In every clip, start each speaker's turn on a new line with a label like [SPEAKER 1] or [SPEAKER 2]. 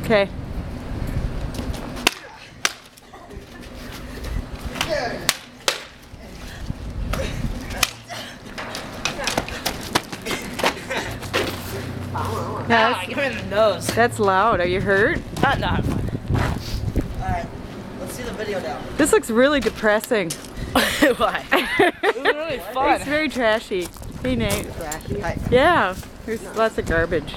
[SPEAKER 1] Okay.
[SPEAKER 2] Ah, give me in the nose.
[SPEAKER 1] That's loud. Are you hurt?
[SPEAKER 2] Not I'm fine.
[SPEAKER 3] Alright, let's see the video now.
[SPEAKER 1] This looks really depressing.
[SPEAKER 2] Why? It was really fun.
[SPEAKER 1] It's very trashy. Hey, Nate.
[SPEAKER 3] Trashy. Hi.
[SPEAKER 1] Yeah, there's lots of garbage.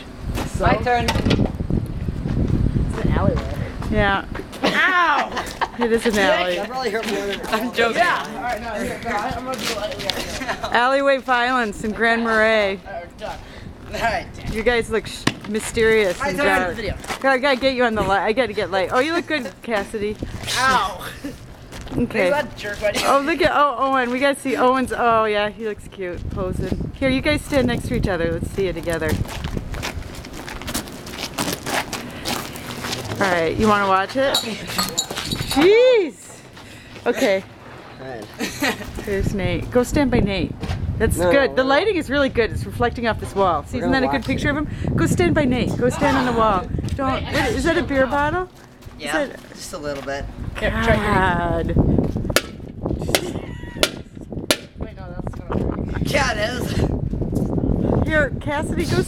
[SPEAKER 2] My turn.
[SPEAKER 3] It's an alleyway.
[SPEAKER 1] Yeah,
[SPEAKER 2] Ow!
[SPEAKER 1] it is an alley.
[SPEAKER 3] That probably hurt more than
[SPEAKER 2] I'm joking.
[SPEAKER 3] Yeah. Alright, no, here, go. I'm gonna do it.
[SPEAKER 1] Alleyway violence in Grand Marais.
[SPEAKER 3] Alright.
[SPEAKER 1] You guys look mysterious
[SPEAKER 3] My
[SPEAKER 1] and
[SPEAKER 3] turn.
[SPEAKER 1] dark.
[SPEAKER 2] Video.
[SPEAKER 1] I gotta get you on the light. I gotta get light. Oh, you look good, Cassidy.
[SPEAKER 3] Ow.
[SPEAKER 1] Okay.
[SPEAKER 2] That jerk buddy.
[SPEAKER 1] Oh, look at Owen. We gotta see Owen's. Oh, yeah, he looks cute posing. Here, you guys stand next to each other. Let's see it together. All right, you want to watch it? Jeez. Okay.
[SPEAKER 3] Alright.
[SPEAKER 1] There's Nate. Go stand by Nate. That's
[SPEAKER 3] No,
[SPEAKER 1] good. The
[SPEAKER 3] no.
[SPEAKER 1] lighting is really good. It's reflecting off this wall. See, isn't
[SPEAKER 3] gonna
[SPEAKER 1] that a good
[SPEAKER 3] watch
[SPEAKER 1] picture of him? Go stand by Nate. Go stand on the wall. Don't. What, is that a beer bottle?
[SPEAKER 3] Yeah,
[SPEAKER 1] Is that-
[SPEAKER 3] just a little bit.
[SPEAKER 2] Here, try your-
[SPEAKER 1] God.
[SPEAKER 2] Wait, no, that's gonna.
[SPEAKER 3] Yeah, it is.
[SPEAKER 1] Here, Cassidy, go.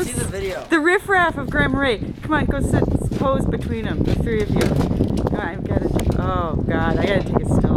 [SPEAKER 3] See the video.
[SPEAKER 1] The riffraff of Grand Marais. Come on, go sit, pose between them, the three of you. Come on, I've got to. Oh God, I gotta take a still.